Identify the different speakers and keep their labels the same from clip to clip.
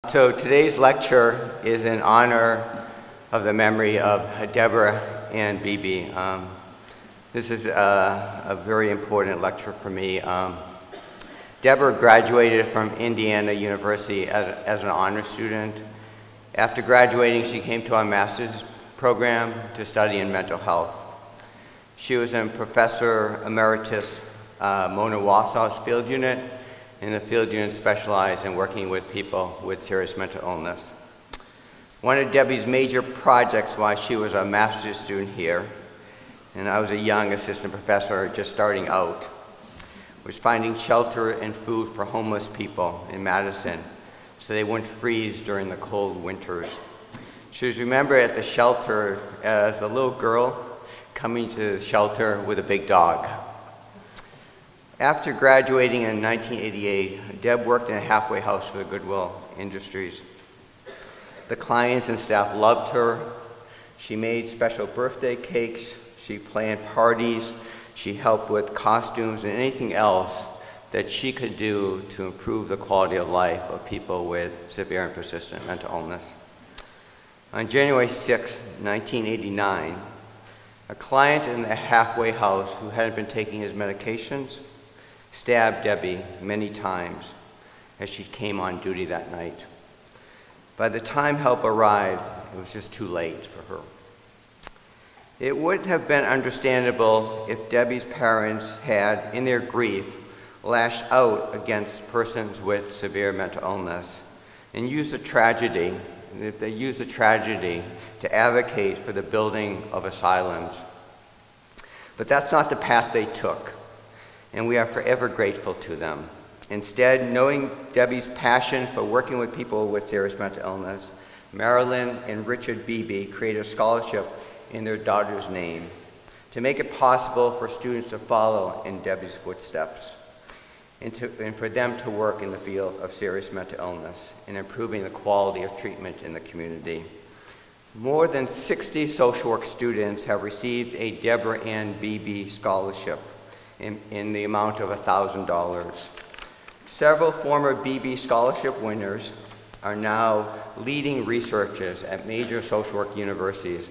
Speaker 1: So today's lecture is in honor of the memory of Debra and Beebe. This is a very important lecture for me. Debra graduated from Indiana University as an honor student. After graduating, she came to our master's program to study in mental health. She was in Professor Emeritus Mona Warsaw's field unit, and the field unit specialized in working with people with serious mental illness. One of Debbie's major projects while she was a master's student here, and I was a young assistant professor just starting out, was finding shelter and food for homeless people in Madison so they wouldn't freeze during the cold winters. She was remembered at the shelter as a little girl coming to the shelter with a big dog. After graduating in 1988, Deb worked in a halfway house for the Goodwill Industries. The clients and staff loved her. She made special birthday cakes. She planned parties. She helped with costumes and anything else that she could do to improve the quality of life of people with severe and persistent mental illness. On January 6, 1989, a client in the halfway house who hadn't been taking his medications stabbed Debbie many times as she came on duty that night. By the time help arrived, it was just too late for her. It would have been understandable if Debbie's parents had, in their grief, lashed out against persons with severe mental illness and used the tragedy, if they used the tragedy to advocate for the building of asylums. But that's not the path they took, and we are forever grateful to them. Instead, knowing Debbie's passion for working with people with serious mental illness, Marilyn and Richard Beebe created a scholarship in their daughter's name to make it possible for students to follow in Debbie's footsteps and for them to work in the field of serious mental illness and improving the quality of treatment in the community. More than 60 social work students have received a Debra and Beebe scholarship in the amount of $1,000. Several former Beebe scholarship winners are now leading researchers at major social work universities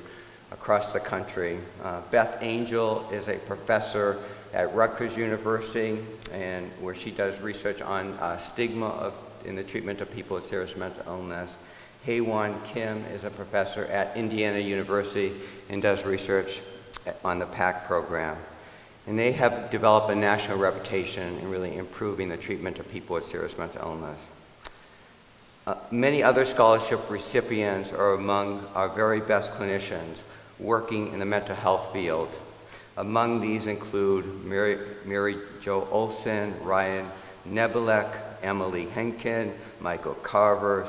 Speaker 1: across the country. Beth Angel is a professor at Rutgers University, and where she does research on stigma in the treatment of people with serious mental illness. Hae-Won Kim is a professor at Indiana University and does research on the PAC program. And they have developed a national reputation in really improving the treatment of people with serious mental illness. Many other scholarship recipients are among our very best clinicians working in the mental health field. Among these include Mary Jo Olson, Ryan Nebelek, Emily Henkin, Michael Carver,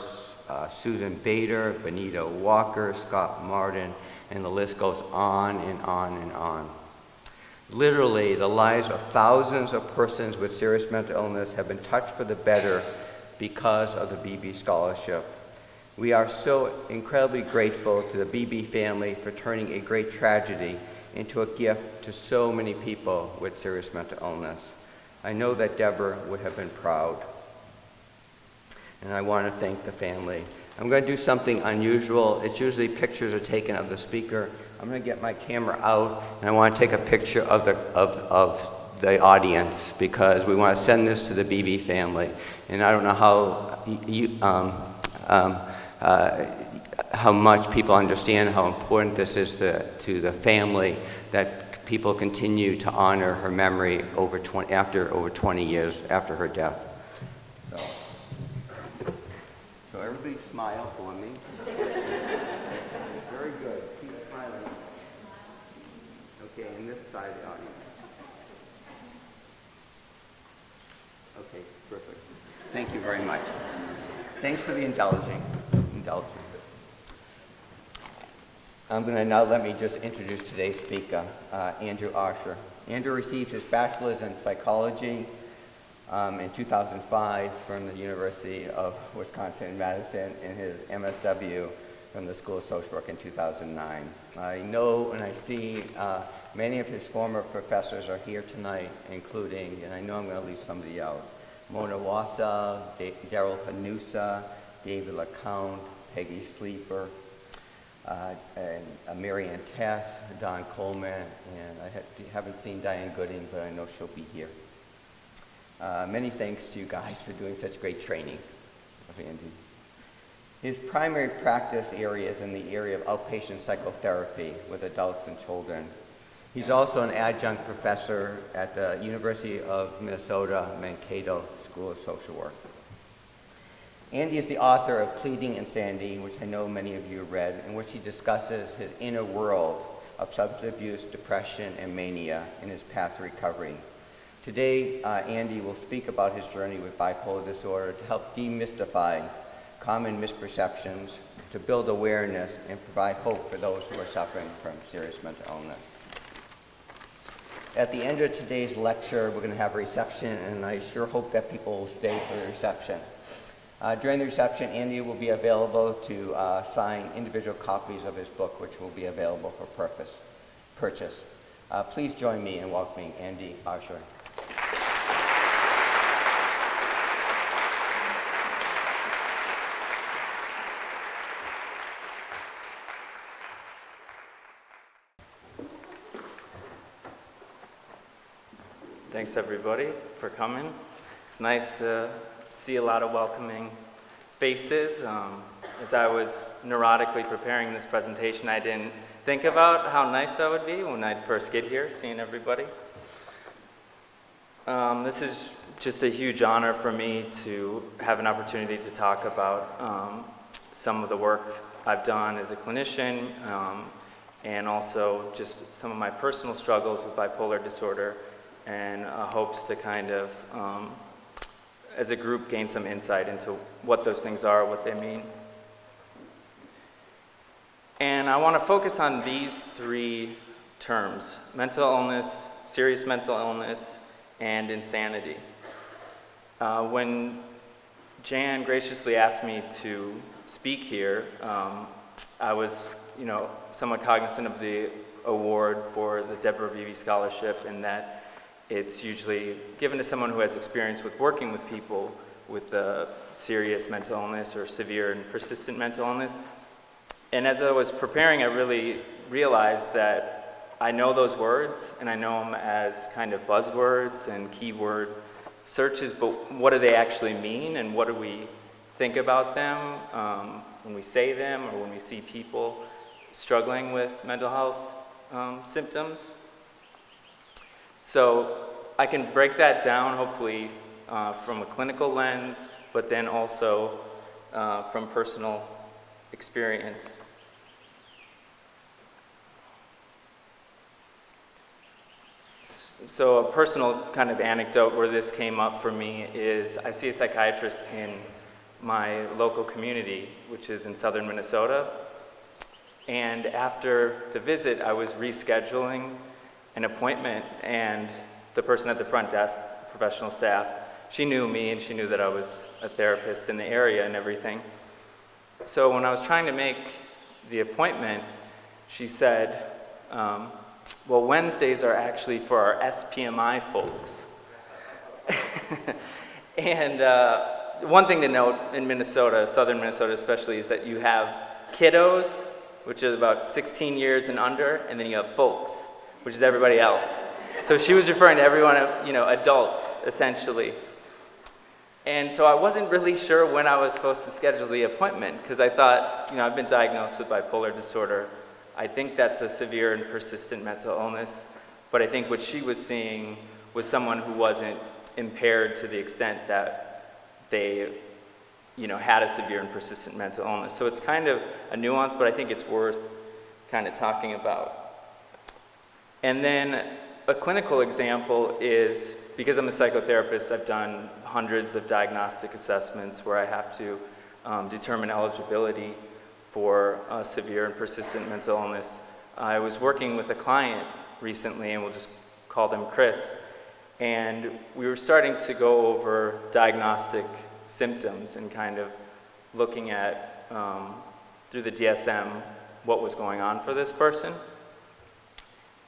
Speaker 1: Susan Bader, Benito Walker, Scott Martin, and the list goes on and on and on. Literally, the lives of thousands of persons with serious mental illness have been touched for the better because of the Beebe Scholarship. We are so incredibly grateful to the Beebe family for turning a great tragedy into a gift to so many people with serious mental illness. I know that Debra would have been proud, and I want to thank the family. I'm going to do something unusual. It's usually pictures are taken of the speaker. I'm going to get my camera out, and I want to take a picture of the audience because we want to send this to the Beebe family. And I don't know how much people understand how important this is to the family that people continue to honor her memory after over 20 years after her death. So everybody smile for me. Very good. Keep smiling. Okay, and this side of the audience. Okay, perfect. Thank you very much. Thanks for the indulging. I'm going to now let me just introduce today's speaker, Andrew Osher. Andrew received his bachelor's in psychology in 2005 from the University of Wisconsin-Madison and his MSW from the School of Social Work in 2009. I know and I see many of his former professors are here tonight, including, and I know I'm going to leave somebody out, Mona Wasaw, Daryl Hanusa, David LeCount, Peggy Sleeper, and Marianne Tess, Don Coleman, and I haven't seen Diane Gooding, but I know she'll be here. Many thanks to you guys for doing such great training of Andy. His primary practice area is in the area of outpatient psychotherapy with adults and children. He's also an adjunct professor at the University of Minnesota Mankato School of Social Work. Andy is the author of Pleading Insanity, which I know many of you have read, in which he discusses his inner world of substance abuse, depression, and mania in his path to recovery. Today, Andy will speak about his journey with bipolar disorder to help demystify common misperceptions, to build awareness, and provide hope for those who are suffering from serious mental illness. At the end of today's lecture, we're going to have a reception, and I sure hope that people will stay for the reception. During the reception, Andy will be available to sign individual copies of his book, which will be available for purchase. Please join me in welcoming Andy Osher.
Speaker 2: Thanks everybody for coming. It's nice to see a lot of welcoming faces. As I was neurotically preparing this presentation, I didn't think about how nice that would be when I'd first get here, seeing everybody. This is just a huge honor for me to have an opportunity to talk about some of the work I've done as a clinician, and also just some of my personal struggles with bipolar disorder, and hopes to kind of, as a group, gain some insight into what those things are, what they mean. And I want to focus on these three terms: mental illness, serious mental illness, and insanity. When Jan graciously asked me to speak here, I was, somewhat cognizant of the award for the Debra Beebe Scholarship, and that it's usually given to someone who has experience with working with people with a serious mental illness or severe and persistent mental illness. And as I was preparing, I really realized that I know those words, and I know them as kind of buzzwords and keyword searches, but what do they actually mean, and what do we think about them when we say them or when we see people struggling with mental health symptoms? So I can break that down, hopefully, from a clinical lens, but then also from personal experience. So a personal kind of anecdote where this came up for me is I see a psychiatrist in my local community, which is in southern Minnesota. And after the visit, I was rescheduling an appointment, and the person at the front desk, professional staff, she knew me and she knew that I was a therapist in the area and everything. So when I was trying to make the appointment, she said, well, Wednesdays are actually for our SPMI folks. And one thing to note in Minnesota, southern Minnesota especially, is that you have kiddos, which is about 16 years and under, and then you have folks, which is everybody else. So she was referring to everyone, adults, essentially. And so I wasn't really sure when I was supposed to schedule the appointment, because I thought, I've been diagnosed with bipolar disorder. I think that's a severe and persistent mental illness, but I think what she was seeing was someone who wasn't impaired to the extent that they, had a severe and persistent mental illness. So it's kind of a nuance, but I think it's worth kind of talking about. And then a clinical example is, because I'm a psychotherapist, I've done hundreds of diagnostic assessments where I have to determine eligibility for a severe and persistent mental illness. I was working with a client recently, and we'll just call them Chris, and we were starting to go over diagnostic symptoms and kind of looking at, through the DSM, what was going on for this person.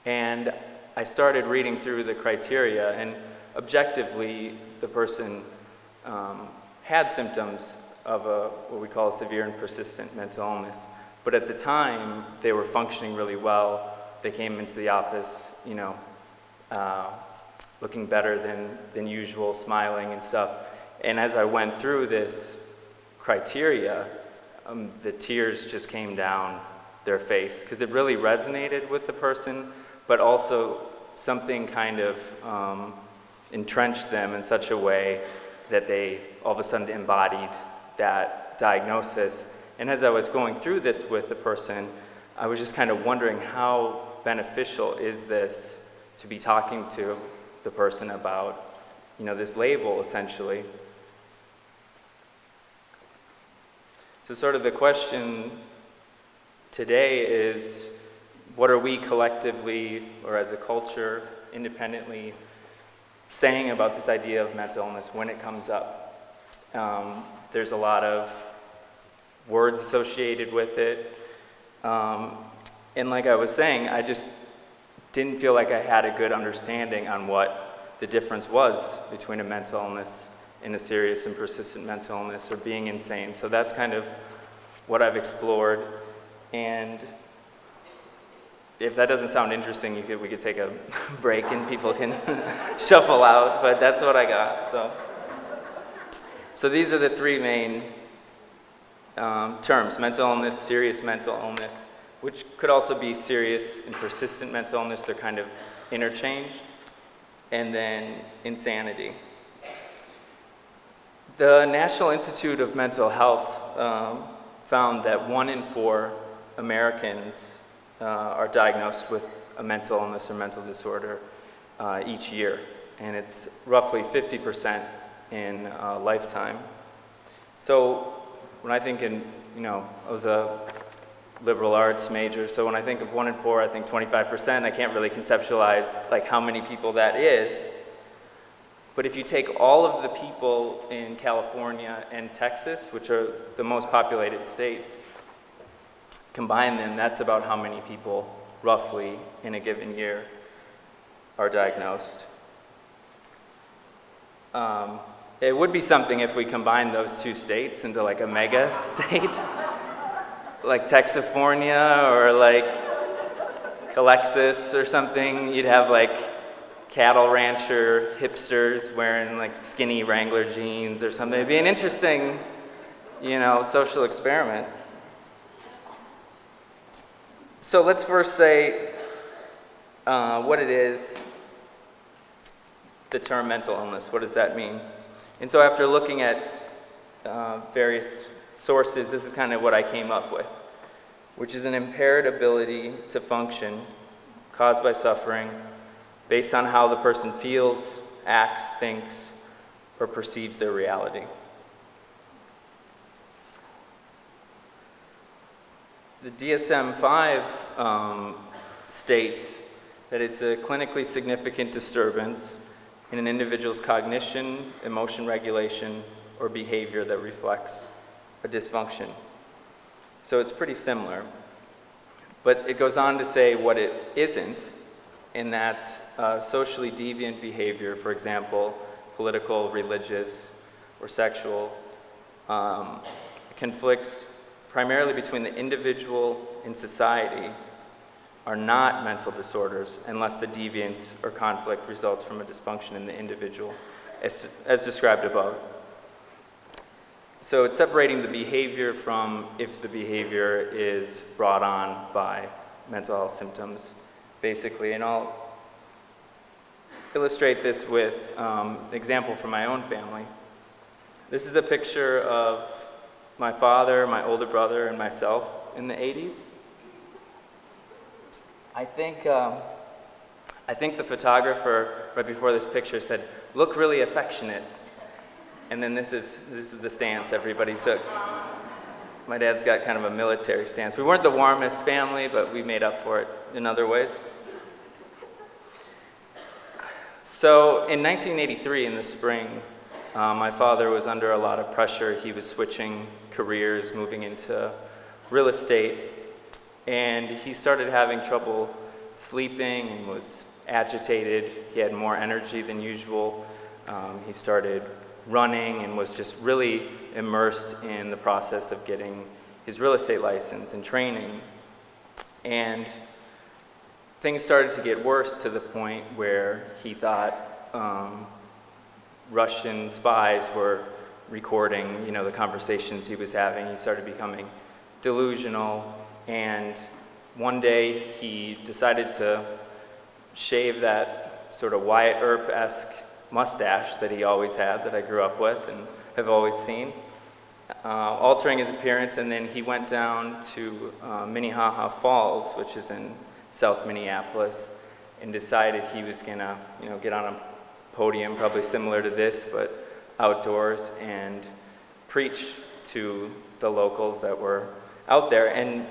Speaker 2: And I started reading through the criteria, and objectively, the person had symptoms of what we call a severe and persistent mental illness. But at the time, they were functioning really well. They came into the office, you know, looking better than usual, smiling and stuff. And as I went through this criteria, the tears just came down their face, because it really resonated with the person, but also something kind of entrenched them in such a way that they all of a sudden embodied that diagnosis. And as I was going through this with the person, I was just kind of wondering, how beneficial is this to be talking to the person about, you know, this label, essentially. So sort of the question today is, what are we collectively, or as a culture, independently, saying about this idea of mental illness when it comes up? There's a lot of words associated with it. And like I was saying, I just didn't feel like I had a good understanding on what the difference was between a mental illness and a serious and persistent mental illness, or being insane. So that's kind of what I've explored. And if that doesn't sound interesting, we could take a break and people can shuffle out, but that's what I got. So these are the three main terms: mental illness, serious mental illness, which could also be serious and persistent mental illness. They're kind of interchanged. And then insanity. The National Institute of Mental Health found that 1 in 4 Americans are diagnosed with a mental illness or mental disorder each year, and it's roughly 50% in a lifetime. So when I think in, you know, I was a liberal arts major, so when I think of 1 in 4, I think 25%. I can't really conceptualize like how many people that is. But if you take all of the people in California and Texas, which are the most populated states, combine them, that's about how many people, roughly, in a given year are diagnosed. It would be something if we combined those two states into like a mega state, like Texifornia or like Alexis or something. You'd have like cattle rancher hipsters wearing like skinny Wrangler jeans or something. It'd be an interesting, you know, social experiment. So let's first say what it is, the term mental illness. What does that mean? And so after looking at various sources, this is kind of what I came up with, which is an impaired ability to function caused by suffering based on how the person feels, acts, thinks, or perceives their reality. The DSM-5 states that it's a clinically significant disturbance in an individual's cognition, emotion regulation, or behavior that reflects a dysfunction. So it's pretty similar. But it goes on to say what it isn't, and that's socially deviant behavior, for example, political, religious, or sexual, conflicts primarily between the individual and society are not mental disorders unless the deviance or conflict results from a dysfunction in the individual, as described above. So it's separating the behavior from if the behavior is brought on by mental health symptoms, basically. And I'll illustrate this with an example from my own family. This is a picture of my father, my older brother, and myself in the 80s. I think the photographer right before this picture said, "Look really affectionate." And then this is the stance everybody took. My dad's got kind of a military stance. We weren't the warmest family, but we made up for it in other ways. So in 1983, in the spring, my father was under a lot of pressure. He was switching careers, moving into real estate, and he started having trouble sleeping and was agitated. He had more energy than usual. He started running and was just really immersed in the process of getting his real estate license and training. And things started to get worse to the point where he thought Russian spies were recording, you know, the conversations he was having. He started becoming delusional, and one day he decided to shave that sort of Wyatt Earp-esque mustache that he always had, that I grew up with and have always seen, altering his appearance, and then he went down to Minnehaha Falls, which is in South Minneapolis, and decided he was gonna, you know, get on a podium, probably similar to this, but outdoors, and preach to the locals that were out there. And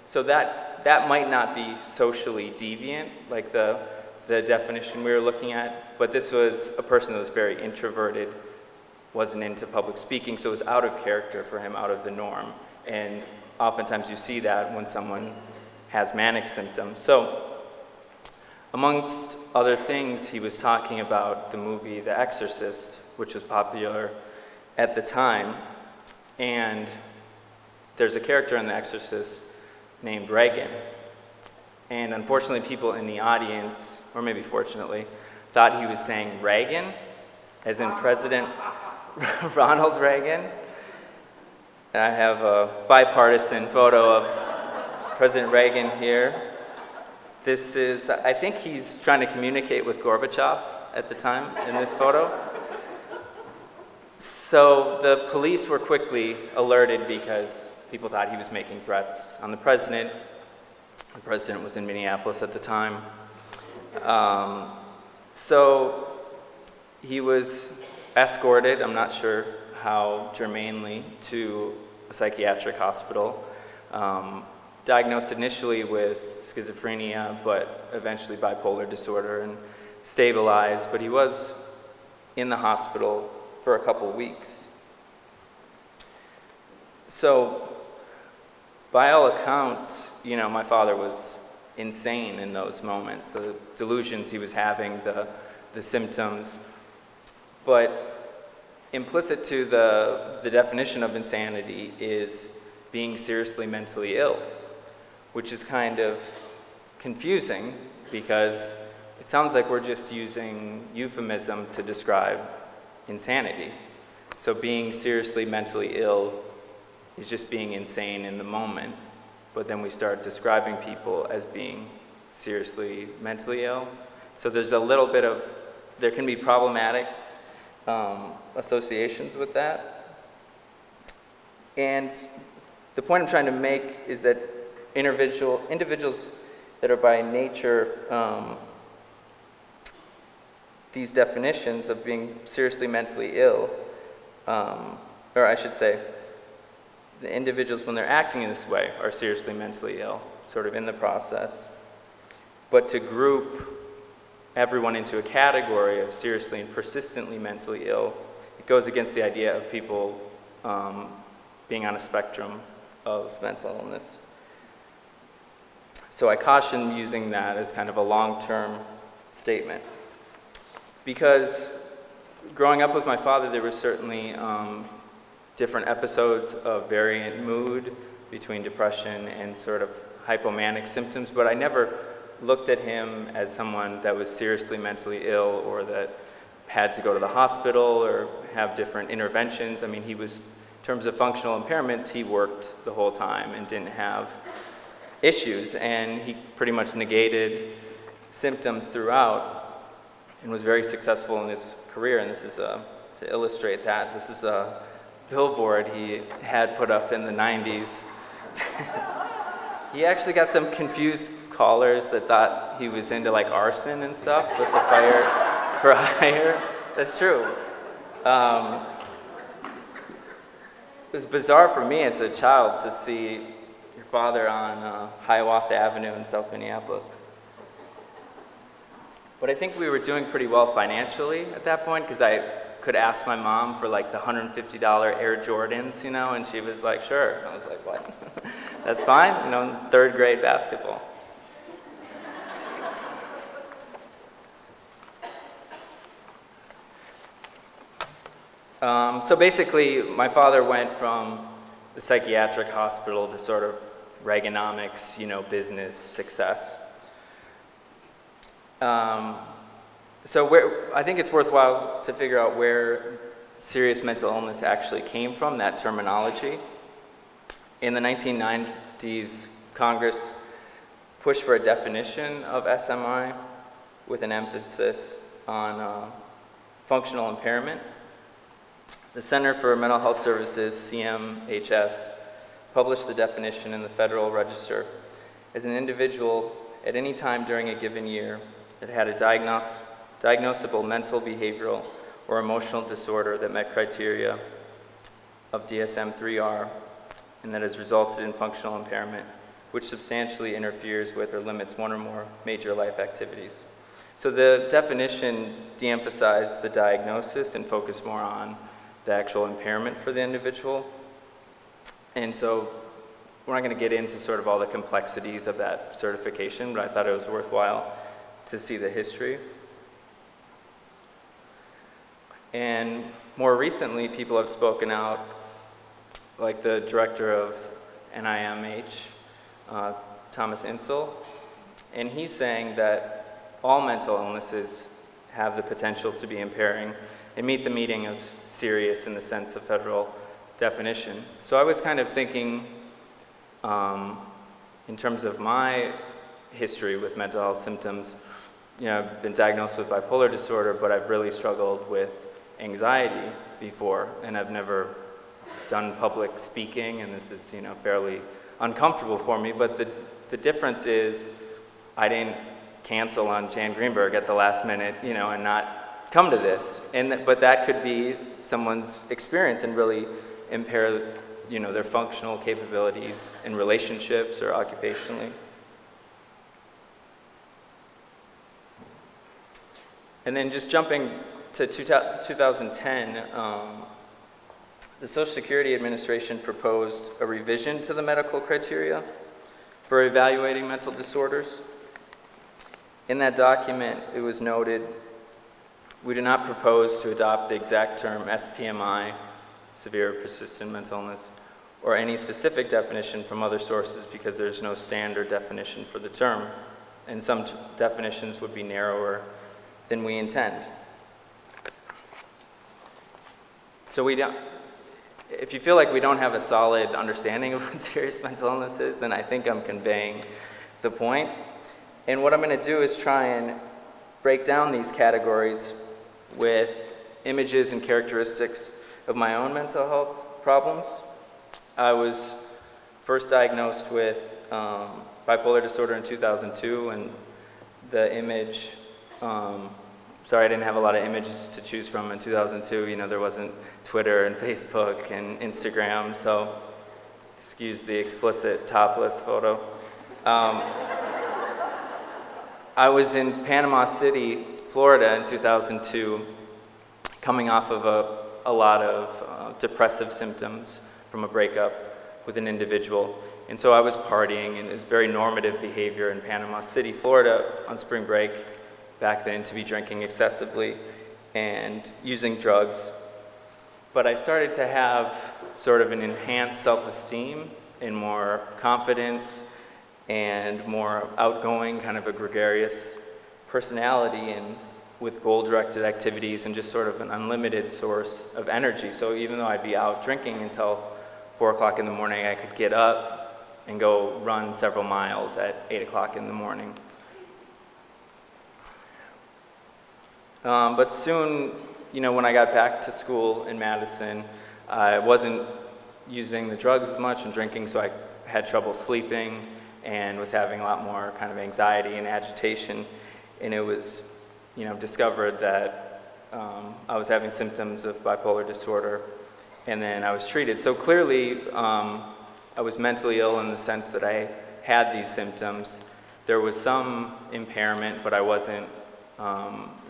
Speaker 2: so that might not be socially deviant, like the definition we were looking at, but this was a person that was very introverted, wasn't into public speaking, so it was out of character for him, out of the norm. And oftentimes you see that when someone has manic symptoms. So amongst other things, he was talking about the movie The Exorcist, which was popular at the time. And there's a character in The Exorcist named Reagan. And unfortunately, people in the audience, or maybe fortunately, thought he was saying Reagan, as in President Ronald Reagan. And I have a bipartisan photo of President Reagan here. This is, I think he's trying to communicate with Gorbachev at the time in this photo. So the police were quickly alerted because people thought he was making threats on the president. The president was in Minneapolis at the time. So he was escorted, I'm not sure how germanely, to a psychiatric hospital. Diagnosed initially with schizophrenia, but eventually bipolar disorder, and stabilized, but he was in the hospital for a couple weeks. So, by all accounts, you know, my father was insane in those moments, the delusions he was having, the symptoms. But implicit to the definition of insanity is being seriously mentally ill, which is kind of confusing because it sounds like we're just using euphemism to describe insanity. So being seriously mentally ill is just being insane in the moment, but then we start describing people as being seriously mentally ill. So there's a little bit of, there can be problematic associations with that. And the point I'm trying to make is that individuals that are by nature these definitions of being seriously mentally ill, or I should say, the individuals when they're acting in this way are seriously mentally ill, sort of in the process. But to group everyone into a category of seriously and persistently mentally ill, it goes against the idea of people being on a spectrum of mental illness. So I caution using that as kind of a long-term statement. Because growing up with my father, there were certainly different episodes of variant mood between depression and sort of hypomanic symptoms, but I never looked at him as someone that was seriously mentally ill or that had to go to the hospital or have different interventions. I mean, he was, in terms of functional impairments, he worked the whole time and didn't have issues, and he pretty much negated symptoms throughout and was very successful in his career. And this is to illustrate that. This is a billboard he had put up in the 90s. He actually got some confused callers that thought he was into like arson and stuff with the fire for hire. That's true. It was bizarre for me as a child to see your father on Hiawatha Avenue in South Minneapolis. But I think we were doing pretty well financially at that point because I could ask my mom for like the $150 Air Jordans, you know, and she was like, sure. I was like, what? That's fine, you know, third grade basketball. So basically, my father went from the psychiatric hospital to sort of Reaganomics, business success. So I think it's worthwhile to figure out where serious mental illness actually came from, that terminology. In the 1990s, Congress pushed for a definition of SMI with an emphasis on functional impairment. The Center for Mental Health Services, CMHS, published the definition in the Federal Register as an individual at any time during a given year that had a diagnosable mental, behavioral, or emotional disorder that met criteria of DSM-3R and that has resulted in functional impairment, which substantially interferes with or limits one or more major life activities. So the definition de-emphasized the diagnosis and focused more on the actual impairment for the individual. And so we're not going to get into sort of all the complexities of that certification, but I thought it was worthwhile to see the history. And more recently, people have spoken out, like the director of NIMH, Thomas Insel, and he's saying that all mental illnesses have the potential to be impairing and meet the meaning of serious in the sense of federal definition. So I was kind of thinking, in terms of my history with mental health symptoms, I've been diagnosed with bipolar disorder, but I've really struggled with anxiety before, and I've never done public speaking, and this is, fairly uncomfortable for me, but the difference is I didn't cancel on Jan Greenberg at the last minute, and not come to this. But that could be someone's experience and really impair, their functional capabilities in relationships or occupationally. And then just jumping to 2010, the Social Security Administration proposed a revision to the medical criteria for evaluating mental disorders. In that document, it was noted, we do not propose to adopt the exact term SPMI, severe persistent mental illness, or any specific definition from other sources because there's no standard definition for the term, and some definitions would be narrower than we intend. So if you feel like we don't have a solid understanding of what serious mental illness is, then I think I'm conveying the point. And what I'm going to do is try and break down these categories with images and characteristics of my own mental health problems. I was first diagnosed with bipolar disorder in 2002, and the image, sorry, I didn't have a lot of images to choose from in 2002. There wasn't Twitter and Facebook and Instagram, so excuse the explicit topless photo. I was in Panama City, Florida in 2002, coming off of a lot of depressive symptoms from a breakup with an individual. And so I was partying, and it was very normative behavior in Panama City, Florida on spring break back then to be drinking excessively and using drugs. But I started to have sort of an enhanced self-esteem and more confidence and more outgoing, kind of a gregarious personality, and with goal-directed activities and just sort of an unlimited source of energy. So even though I'd be out drinking until 4 o'clock in the morning, I could get up and go run several miles at 8 o'clock in the morning. But soon, when I got back to school in Madison, I wasn't using the drugs as much and drinking, so I had trouble sleeping and was having a lot more kind of anxiety and agitation. And it was, discovered that I was having symptoms of bipolar disorder, and then I was treated. So clearly, I was mentally ill in the sense that I had these symptoms. There was some impairment, but I wasn't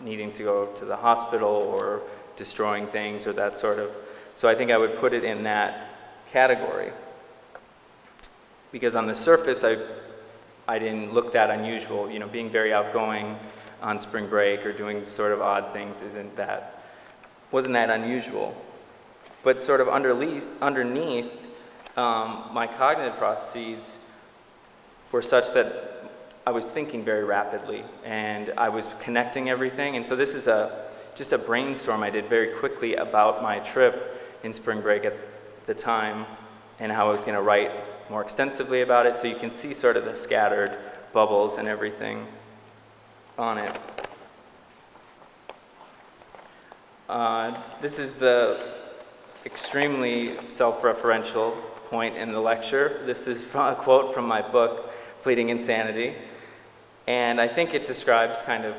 Speaker 2: needing to go to the hospital or destroying things or that sort of. So I think I would put it in that category. Because on the surface, I didn't look that unusual. Being very outgoing on spring break or doing sort of odd things wasn't that unusual. But sort of underneath, my cognitive processes were such that I was thinking very rapidly, and I was connecting everything. And so this is just a brainstorm I did very quickly about my trip in spring break at the time, and how I was going to write more extensively about it. So you can see sort of the scattered bubbles and everything on it. This is the extremely self-referential point in the lecture. This is a quote from my book, Pleading Insanity. And I think it describes kind of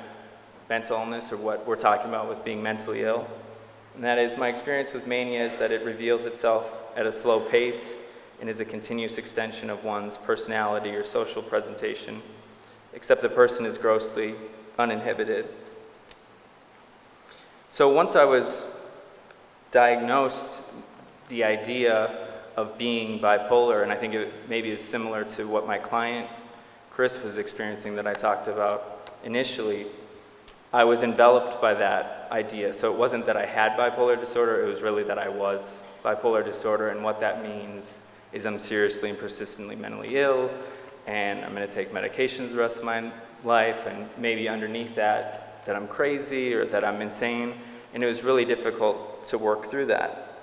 Speaker 2: mental illness, or what we're talking about with being mentally ill. And that is, my experience with mania is that it reveals itself at a slow pace and is a continuous extension of one's personality or social presentation, except the person is grossly uninhibited. So once I was diagnosed, the idea of being bipolar, and I think it maybe is similar to what my client Chris was experiencing that I talked about initially, I was enveloped by that idea. So it wasn't that I had bipolar disorder, it was really that I was bipolar disorder, and what that means is I'm seriously and persistently mentally ill, and I'm going to take medications the rest of my life, and maybe underneath that, that I'm crazy or that I'm insane, and it was really difficult to work through that.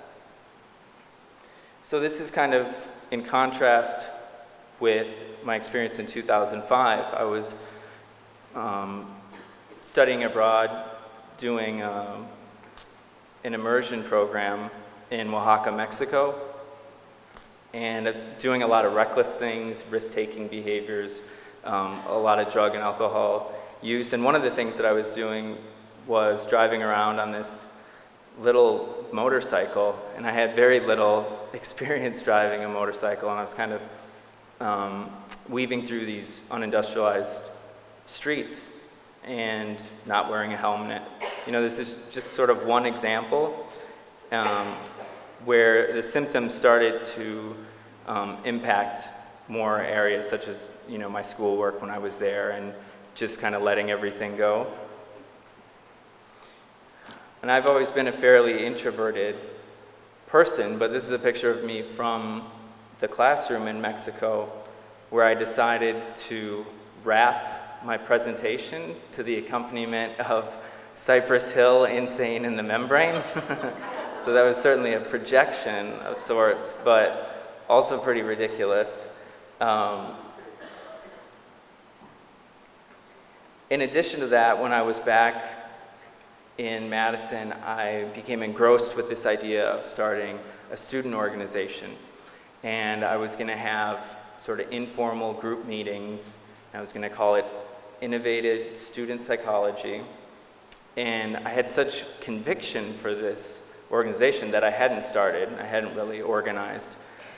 Speaker 2: So this is kind of in contrast with my experience in 2005. I was studying abroad, doing an immersion program in Oaxaca, Mexico, and doing a lot of reckless things, risk-taking behaviors, a lot of drug and alcohol use. And one of the things that I was doing was driving around on this little motorcycle, and I had very little experience driving a motorcycle, and I was kind of weaving through these unindustrialized streets and not wearing a helmet. You know, this is just sort of one example where the symptoms started to impact more areas, such as, you know, my schoolwork when I was there, and just kind of letting everything go. And I've always been a fairly introverted person, but this is a picture of me from the classroom in Mexico, where I decided to rap my presentation to the accompaniment of Cypress Hill, Insane in the Membrane. So that was certainly a projection of sorts, but also pretty ridiculous. In addition to that, when I was back in Madison, I became engrossed with this idea of starting a student organization. And I was going to have sort of informal group meetings. I was going to call it Innovative Student Psychology. And I had such conviction for this organization that I hadn't started, I hadn't really organized.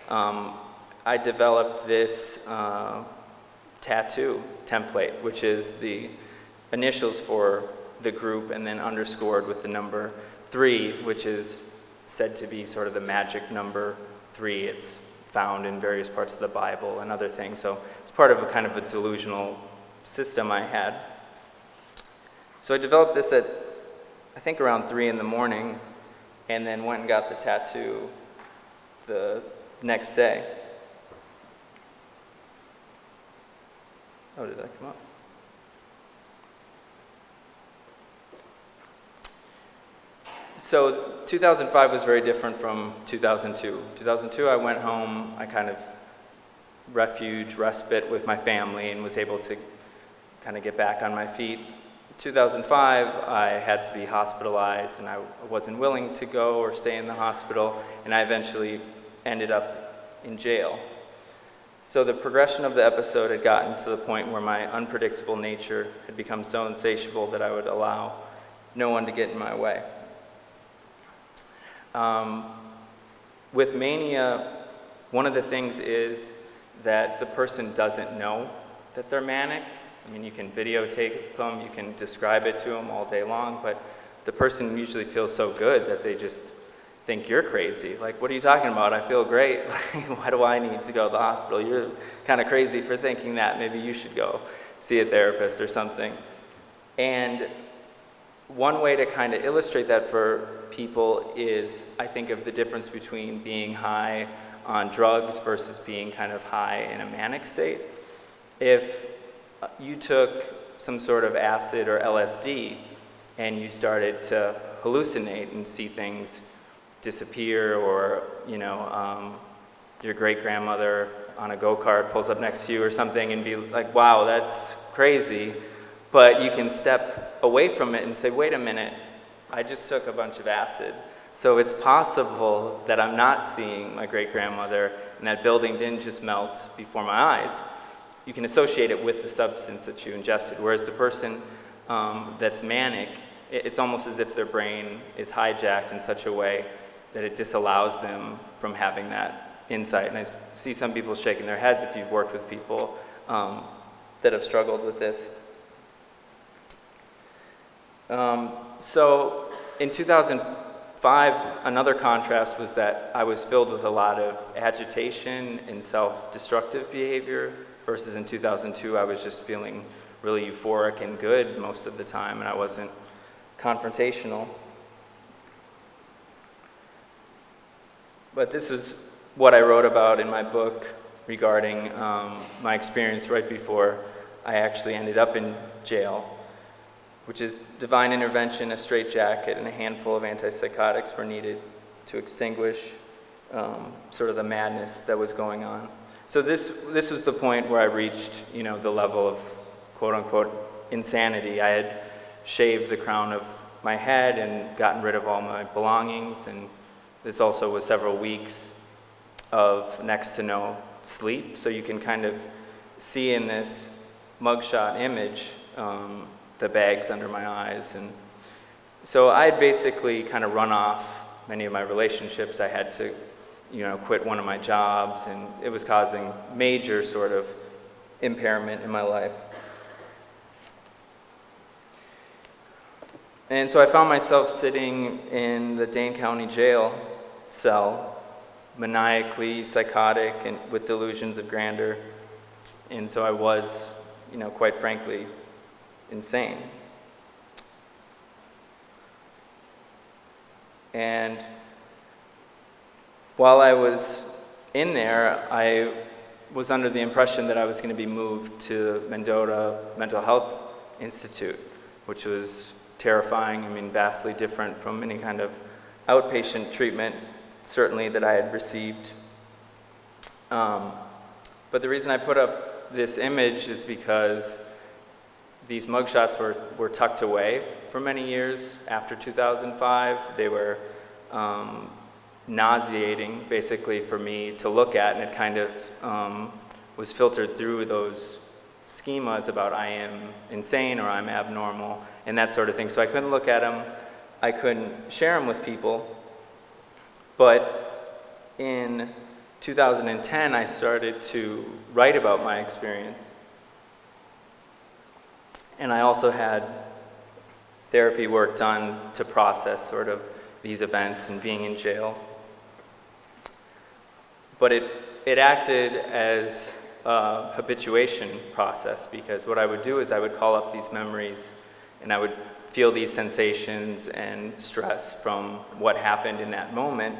Speaker 2: I developed this tattoo template, which is the initials for the group and then underscored with the number 3, which is said to be sort of the magic number 3. It's found in various parts of the Bible and other things. So it's part of a kind of a delusional system I had. So I developed this at, I think, around 3 in the morning, and then went and got the tattoo the next day. Oh, did that come up? So 2005 was very different from 2002. 2002, I went home, I kind of respite with my family, and was able to kind of get back on my feet. 2005, I had to be hospitalized, and I wasn't willing to go or stay in the hospital, and I eventually ended up in jail. So the progression of the episode had gotten to the point where my unpredictable nature had become so insatiable that I would allow no one to get in my way. With mania, one of the things is that the person doesn't know that they're manic. I mean, you can videotape them, you can describe it to them all day long, but the person usually feels so good that they just think you're crazy. Like, what are you talking about? I feel great. Why do I need to go to the hospital? You're kind of crazy for thinking that. Maybe you should go see a therapist or something. And one way to kind of illustrate that for people is, I think of the difference between being high on drugs versus being kind of high in a manic state. If you took some sort of acid or LSD and you started to hallucinate and see things disappear, or your great-grandmother on a go-kart pulls up next to you or something and be like, wow, that's crazy, but you can step away from it and say, wait a minute, I just took a bunch of acid. So it's possible that I'm not seeing my great-grandmother and that building didn't just melt before my eyes. You can associate it with the substance that you ingested, whereas the person that's manic, it's almost as if their brain is hijacked in such a way that it disallows them from having that insight. And I see some people shaking their heads if you've worked with people that have struggled with this. So in 2005, another contrast was that I was filled with a lot of agitation and self-destructive behavior, versus in 2002, I was just feeling really euphoric and good most of the time, and I wasn't confrontational. But this was what I wrote about in my book regarding my experience right before I actually ended up in jail, which is divine intervention, a straitjacket, and a handful of antipsychotics were needed to extinguish sort of the madness that was going on. So this was the point where I reached, the level of quote-unquote insanity. I had shaved the crown of my head and gotten rid of all my belongings, and this also was several weeks of next to no sleep. So you can kind of see in this mugshot image the bags under my eyes. And so I had basically kind of run off many of my relationships. I had to quit one of my jobs, and it was causing major sort of impairment in my life. And so I found myself sitting in the Dane County jail cell, maniacally psychotic and with delusions of grandeur. And so I was, quite frankly, insane. And while I was in there, I was under the impression that I was going to be moved to Mendota Mental Health Institute, which was terrifying. I mean, vastly different from any kind of outpatient treatment, certainly, that I had received. But the reason I put up this image is because these mugshots were tucked away for many years after 2005. They were nauseating, basically, for me to look at, and it kind of was filtered through those schemas about I am insane or I'm abnormal and that sort of thing. So I couldn't look at them, I couldn't share them with people. But in 2010, I started to write about my experience. And I also had therapy work done to process sort of these events and being in jail. But it acted as a habituation process, because what I would do is I would call up these memories and I would feel these sensations and stress from what happened in that moment,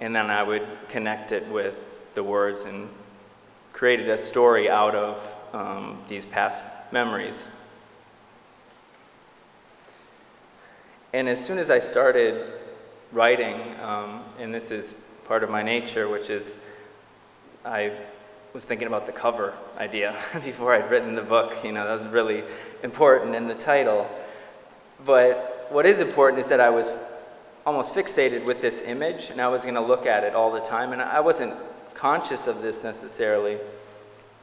Speaker 2: and then I would connect it with the words and created a story out of these past memories. And as soon as I started writing, and this is part of my nature, which is I was thinking about the cover idea before I'd written the book. That was really important in the title. But what is important is that I was almost fixated with this image, and I was going to look at it all the time. And I wasn't conscious of this necessarily,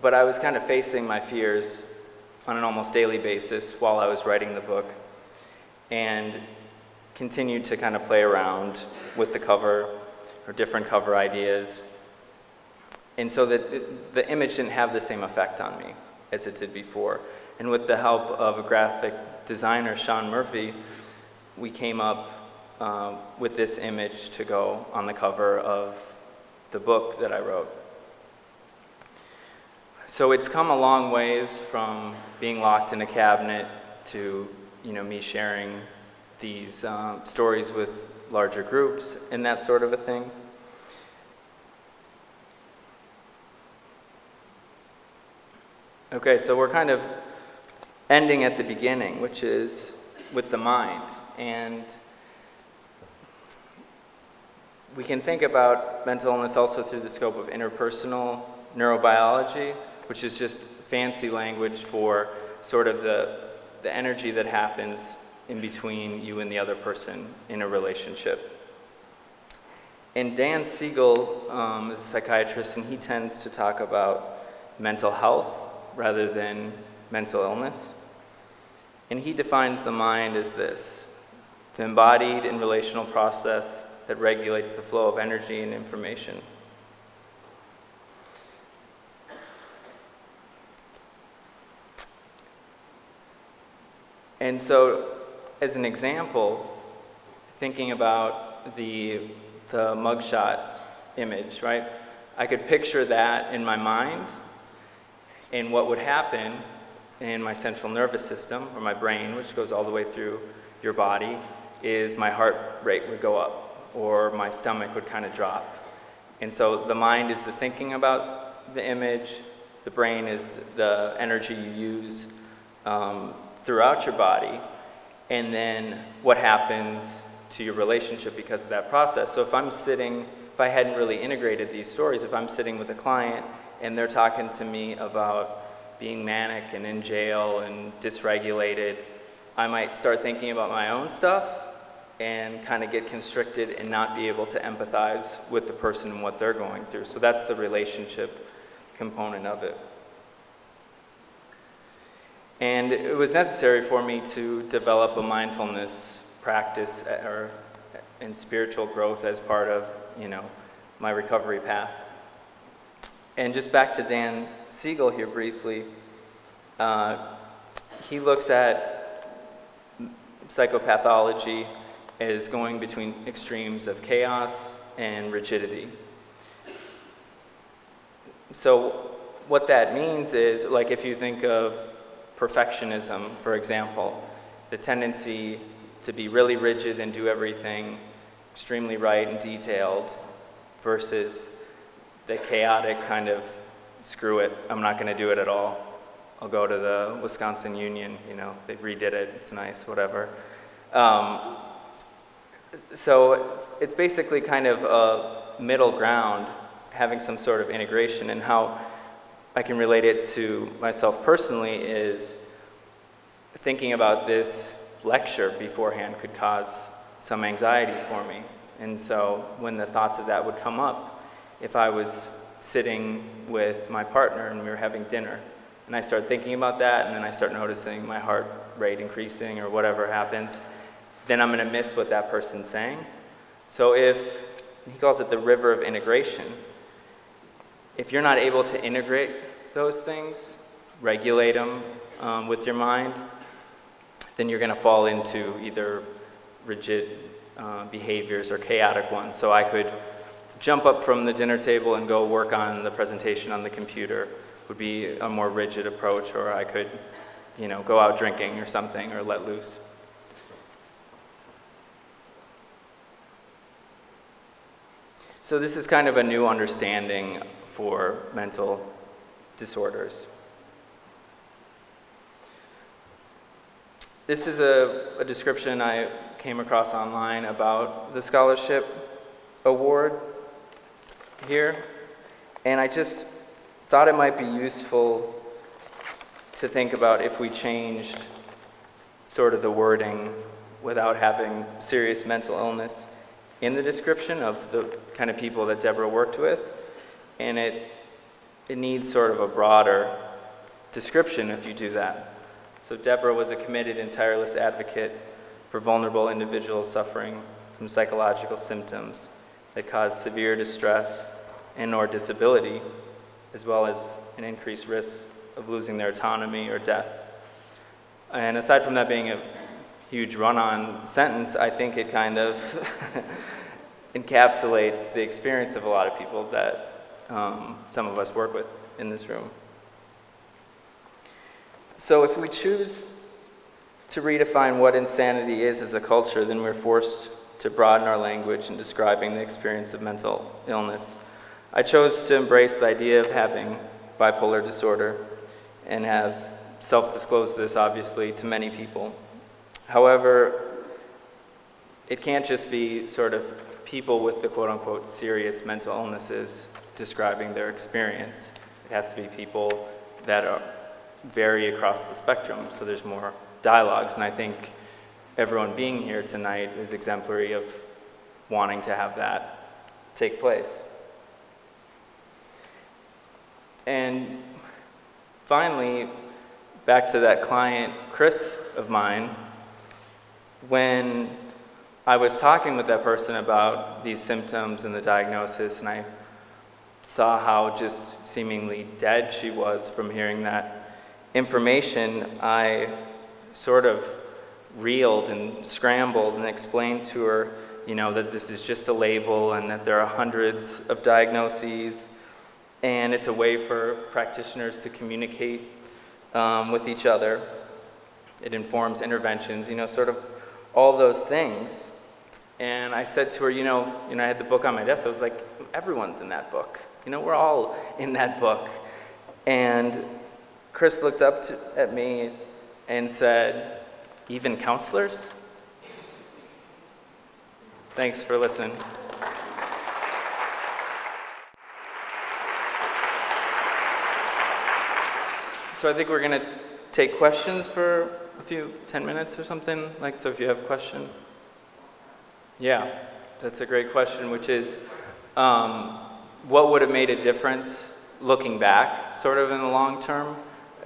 Speaker 2: but I was kind of facing my fears on an almost daily basis while I was writing the book, and continued to kind of play around with the cover or different cover ideas. And so that the image didn't have the same effect on me as it did before. And with the help of a graphic designer, Sean Murphy, we came up with this image to go on the cover of the book that I wrote. So it's come a long ways from being locked in a cabinet to me sharing these stories with larger groups and that sort of a thing. Okay, so we're kind of ending at the beginning, which is with the mind. And we can think about mental illness also through the scope of interpersonal neurobiology, which is just fancy language for sort of the energy that happens in between you and the other person in a relationship. And Dan Siegel is a psychiatrist, and he tends to talk about mental health rather than mental illness. And he defines the mind as this: the embodied and relational process that regulates the flow of energy and information. And so, as an example, thinking about the mugshot image, right? I could picture that in my mind, and what would happen in my central nervous system, or my brain, which goes all the way through your body, is my heart rate would go up, or my stomach would kind of drop. And so the mind is the thinking about the image, the brain is the energy you use throughout your body, and then what happens to your relationship because of that process. So if I hadn't really integrated these stories, if I'm sitting with a client and they're talking to me about being manic and in jail and dysregulated, I might start thinking about my own stuff and kind of get constricted and not be able to empathize with the person and what they're going through. So that's the relationship component of it. And it was necessary for me to develop a mindfulness practice and spiritual growth as part of, my recovery path. And just back to Dan Siegel here briefly, he looks at psychopathology as going between extremes of chaos and rigidity. So what that means is, like, if you think of perfectionism, for example, the tendency to be really rigid and do everything extremely right and detailed, versus the chaotic kind of, screw it, I'm not going to do it at all. I'll go to the Wisconsin Union, they redid it, it's nice, whatever. So it's basically kind of a middle ground, having some sort of integration. And how I can relate it to myself personally is thinking about this lecture beforehand could cause some anxiety for me. And so when the thoughts of that would come up, if I was sitting with my partner and we were having dinner, and I start thinking about that, and then I start noticing my heart rate increasing or whatever happens, then I'm going to miss what that person's saying. So he calls it the river of integration. If you're not able to integrate those things, regulate them with your mind, then you're going to fall into either rigid behaviors or chaotic ones. So I could jump up from the dinner table and go work on the presentation on the computer, would be a more rigid approach, or I could, go out drinking or something, or let loose. So this is kind of a new understanding for mental disorders. This is a description I came across online about the scholarship award here, and I just thought it might be useful to think about if we changed sort of the wording without having serious mental illness in the description of the kind of people that Debra worked with, and it needs sort of a broader description if you do that. So Debra was a committed and tireless advocate for vulnerable individuals suffering from psychological symptoms that cause severe distress and/or disability, as well as an increased risk of losing their autonomy or death. And aside from that being a huge run-on sentence, I think it kind of encapsulates the experience of a lot of people that some of us work with in this room. So if we choose to redefine what insanity is as a culture, then we're forced to broaden our language in describing the experience of mental illness. I chose to embrace the idea of having bipolar disorder and have self-disclosed this, obviously, to many people. However, it can't just be sort of people with the quote-unquote serious mental illnesses describing their experience. It has to be people that vary across the spectrum, so there's more dialogues, and I think everyone being here tonight is exemplary of wanting to have that take place. And finally, back to that client, Chris, of mine, when I was talking with that person about these symptoms and the diagnosis, and I saw how just seemingly dead she was from hearing that information, I sort of reeled and scrambled and explained to her, you know, that this is just a label and that there are hundreds of diagnoses, and it's a way for practitioners to communicate with each other. It informs interventions, you know, sort of all those things. And I said to her, you know, I had the book on my desk. I was like, everyone's in that book. You know, we're all in that book. And Chris looked up at me and said, even counselors? Thanks for listening. So I think we're going to take questions for a few, 10 minutes or something. Like, so if you have a question. Yeah, that's a great question, which is, what would have made a difference looking back, sort of in the long term,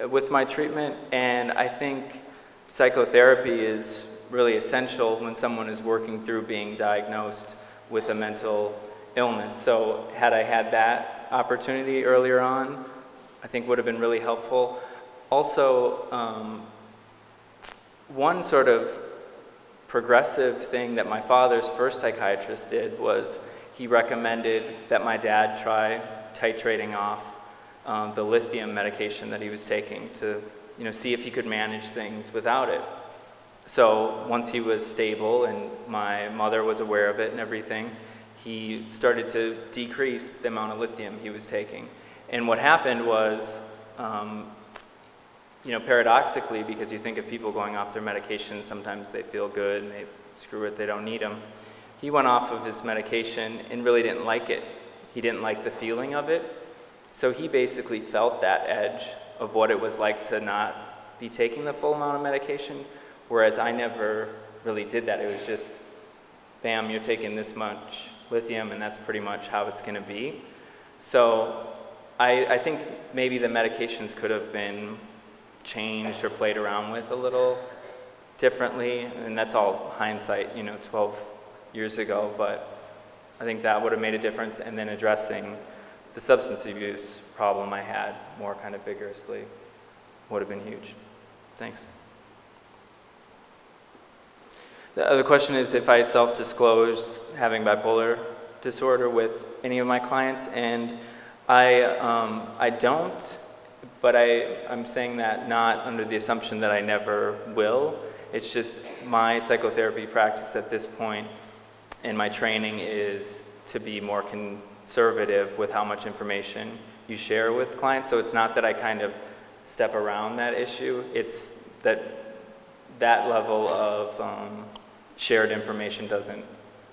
Speaker 2: with my treatment? And I think psychotherapy is really essential when someone is working through being diagnosed with a mental illness. So had I had that opportunity earlier on, I think would have been really helpful. Also, one sort of progressive thing that my father's first psychiatrist did was he recommended that my dad try titrating off the lithium medication that he was taking to, you know, see if he could manage things without it. So once he was stable and my mother was aware of it and everything, he started to decrease the amount of lithium he was taking. And what happened was, you know, paradoxically, because you think of people going off their medication, sometimes they feel good and they screw it, they don't need them. He went off of his medication and really didn't like it. He didn't like the feeling of it. So he basically felt that edge of what it was like to not be taking the full amount of medication, whereas I never really did that. It was just, bam, you're taking this much lithium and that's pretty much how it's going to be. So I think maybe the medications could have been changed or played around with a little differently, and that's all hindsight, you know, 12 years ago, but I think that would have made a difference, and then addressing the substance abuse problem I had more kind of vigorously would have been huge. Thanks. The other question is if I self-disclosed having bipolar disorder with any of my clients, and I don't, but I'm saying that not under the assumption that I never will. It's just my psychotherapy practice at this point and my training is to be more conservative with how much information you share with clients. So it's not that I kind of step around that issue. It's that level of shared information doesn't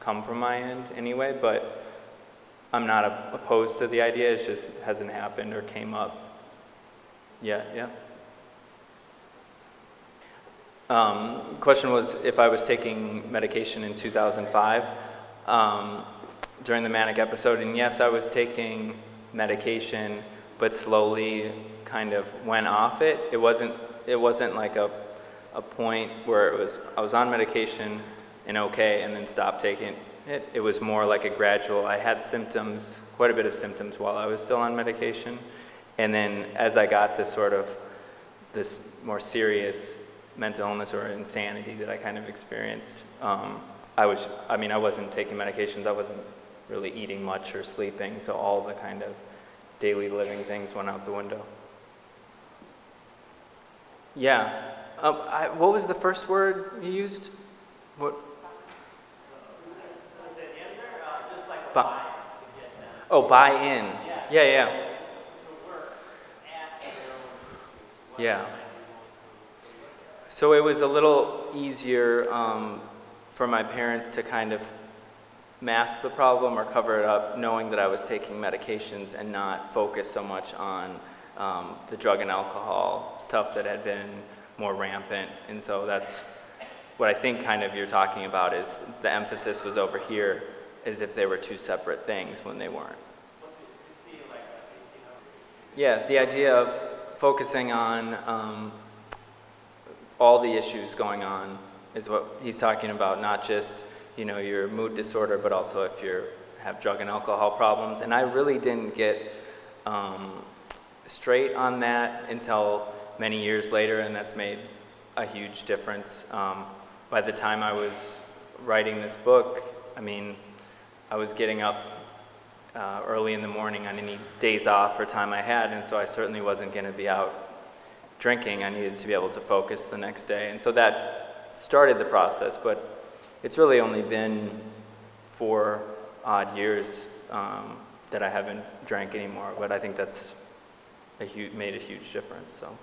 Speaker 2: come from my end anyway, but I'm not opposed to the idea. It just hasn't happened or came up. Yeah. Question was if I was taking medication in 2005 during the manic episode, and yes, I was taking medication, but slowly kind of went off it. It wasn't like a point where I was on medication and okay, and then stopped taking it. It was more like a gradual. I had symptoms, quite a bit of symptoms while I was still on medication. And then as I got to sort of this more serious mental illness or insanity that I kind of experienced, I wasn't taking medications, I wasn't really eating much or sleeping, so all the kind of daily living things went out the window. Yeah, What was the first word you used? What? Oh, buy-in. Yeah. Yeah. So it was a little easier for my parents to kind of mask the problem or cover it up, knowing that I was taking medications and not focus so much on the drug and alcohol stuff that had been more rampant. And so that's what I think kind of you're talking about, is the emphasis was over here as if they were two separate things when they weren't. Yeah, the idea of focusing on all the issues going on is what he's talking about, not just, you know, your mood disorder, but also if you have drug and alcohol problems. And I really didn't get straight on that until many years later, and that's made a huge difference. By the time I was writing this book, I mean, I was getting up early in the morning on any days off or time I had, and so I certainly wasn't going to be out drinking. I needed to be able to focus the next day, and so that started the process, but it's really only been 4 odd years that I haven't drank anymore, but I think that's made a huge difference. So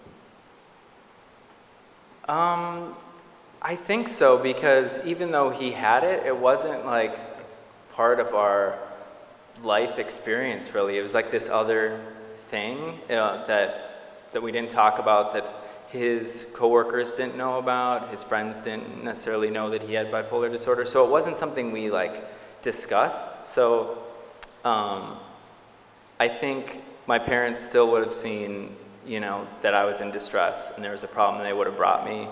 Speaker 2: I think so, because even though he had it, it wasn't like part of our life experience, really. It was like this other thing that we didn't talk about, that his coworkers didn't know about, his friends didn't necessarily know that he had bipolar disorder, so it wasn't something we like discussed. So I think my parents still would have seen, you know, that I was in distress and there was a problem, and they would have brought me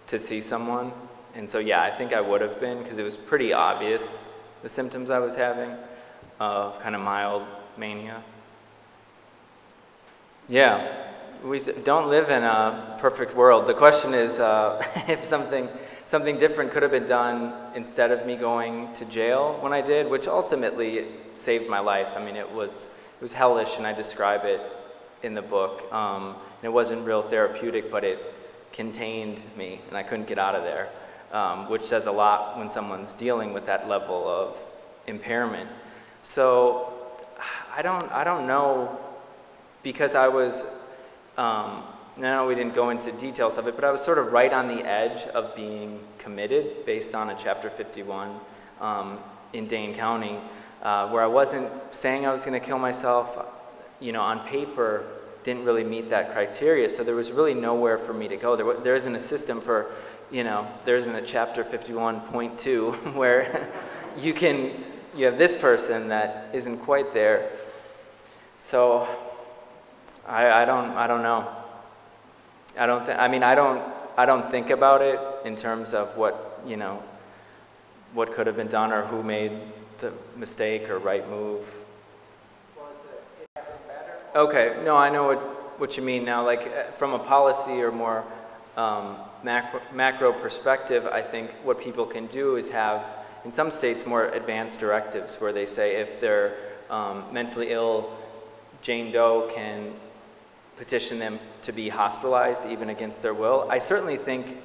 Speaker 2: to see someone. And so yeah, I think I would have been, because it was pretty obvious, the symptoms I was having of kind of mild mania. Yeah. We don't live in a perfect world. The question is if something different could have been done instead of me going to jail when I did, which ultimately saved my life. I mean, it was hellish, and I describe it in the book. And it wasn't real therapeutic, but it contained me, and I couldn't get out of there, which says a lot when someone's dealing with that level of impairment. So I don't know, because I was. No, we didn't go into details of it, but I was sort of right on the edge of being committed based on a Chapter 51 in Dane County, where I wasn't saying I was going to kill myself. You know, on paper, didn't really meet that criteria, so there was really nowhere for me to go. There isn't a system for, you know, there isn't a Chapter 51.2 where you have this person that isn't quite there. So I don't know. I don't think about it in terms of what, you know, what could have been done or who made the mistake or right move.
Speaker 3: Well, it happened better.
Speaker 2: Okay, no, I know what you mean now. Like from a policy or more macro perspective, I think what people can do is have, in some states, more advanced directives where they say if they're mentally ill, Jane Doe can petition them to be hospitalized even against their will. I certainly think,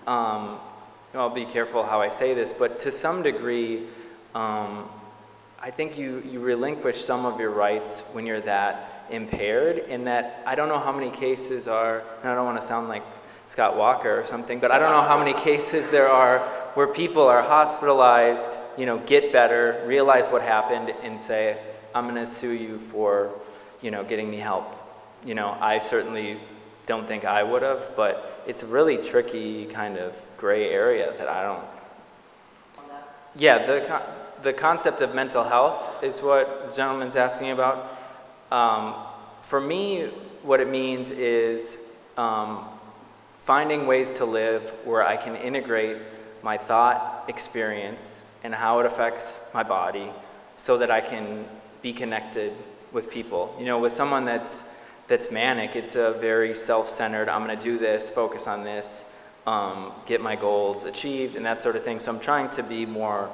Speaker 2: I'll be careful how I say this, but to some degree, I think you relinquish some of your rights when you're that impaired, in that I don't know how many cases are, and I don't want to sound like Scott Walker or something, but I don't know how many cases there are where people are hospitalized, you know, get better, realize what happened, and say, I'm going to sue you for, you know, getting me help. You know, I certainly don't think I would have, but it's a really tricky kind of gray area that I don't. Yeah, the concept of mental health is what the gentleman's asking about. For me, what it means is finding ways to live where I can integrate my thought experience and how it affects my body so that I can be connected with people. You know, with someone that's manic, it's a very self-centered, I'm going to do this, focus on this, get my goals achieved, and that sort of thing. So I'm trying to be more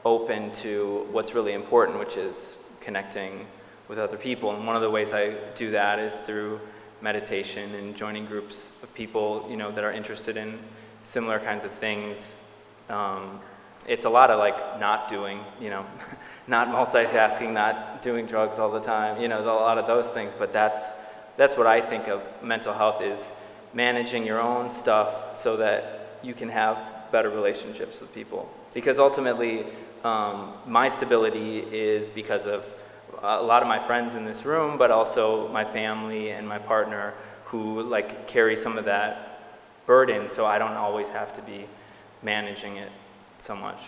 Speaker 2: open to what's really important, which is connecting with other people. And one of the ways I do that is through meditation and joining groups of people, you know, that are interested in similar kinds of things. It's a lot of like not doing, you know, not multitasking, not doing drugs all the time, you know, a lot of those things. But that's what I think of mental health, is managing your own stuff so that you can have better relationships with people. Because ultimately, my stability is because of a lot of my friends in this room, but also my family and my partner, who like carry some of that burden, so I don't always have to be managing it so much.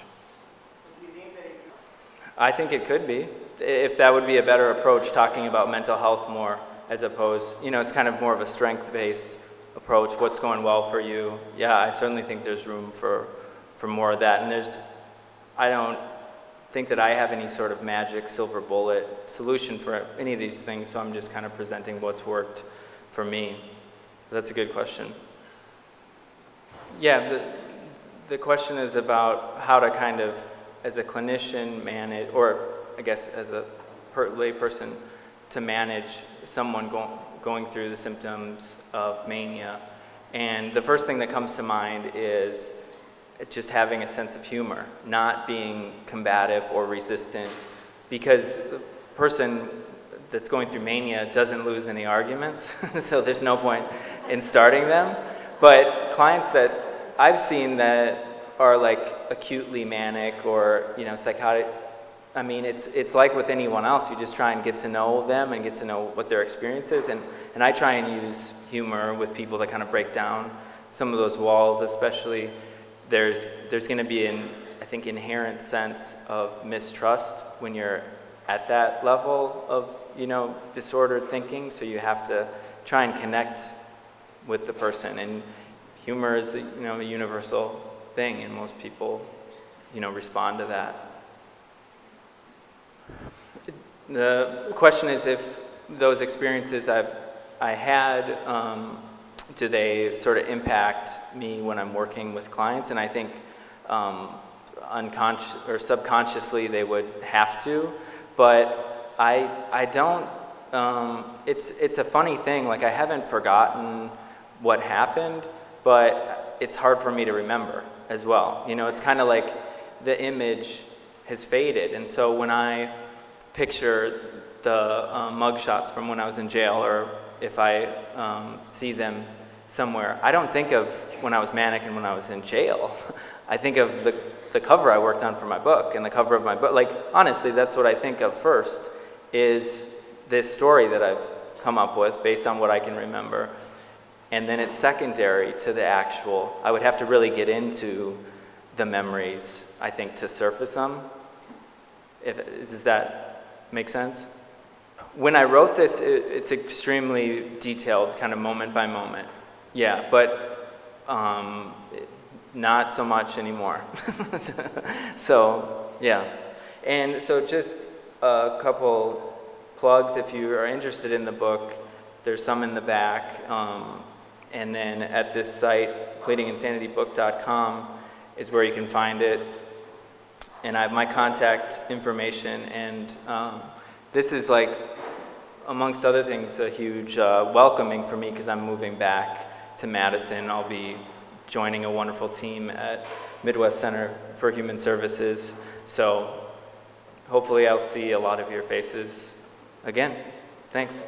Speaker 2: I think it could be, if that would be a better approach, talking about mental health more, as opposed, you know, it's kind of more of a strength-based approach. What's going well for you? Yeah, I certainly think there's room for more of that. And I don't think that I have any sort of magic silver bullet solution for any of these things, so I'm just kind of presenting what's worked for me. But that's a good question. Yeah, the question is about how to kind of, as a clinician, manage, or I guess as a lay person, to manage someone going through the symptoms of mania. And the first thing that comes to mind is just having a sense of humor, not being combative or resistant, because the person that's going through mania doesn't lose any arguments, so there's no point in starting them. But clients that I've seen that are like acutely manic or, you know, psychotic, I mean, it's like with anyone else. You just try and get to know them and get to know what their experience is. And I try and use humor with people to kind of break down some of those walls. Especially, there's going to be an, I think, inherent sense of mistrust when you're at that level of, you know, disordered thinking. So you have to try and connect with the person. And humor is, you know, a universal thing, and most people, you know, respond to that. The question is, if those experiences I had, do they sort of impact me when I'm working with clients? And I think unconscious or subconsciously they would have to, but I don't. It's a funny thing. Like, I haven't forgotten what happened, but it's hard for me to remember as well. You know, it's kind of like the image has faded, and so when I picture the mugshots from when I was in jail, or if I see them somewhere, I don't think of when I was manic and when I was in jail. I think of the cover I worked on for my book, and the cover of my book. Like, honestly, that's what I think of first, is this story that I've come up with based on what I can remember. And then it's secondary to the actual. I would have to really get into the memories, I think, to surface them. Does that make sense? When I wrote this, it's extremely detailed, kind of moment by moment. Yeah, but not so much anymore. So, yeah. And so just a couple plugs. If you are interested in the book, there's some in the back. And then at this site, pleadinginsanitybook.com, is where you can find it. And I have my contact information, and this is, like, amongst other things, a huge welcoming for me, because I'm moving back to Madison. I'll be joining a wonderful team at Midwest Center for Human Services. So hopefully I'll see a lot of your faces again. Thanks.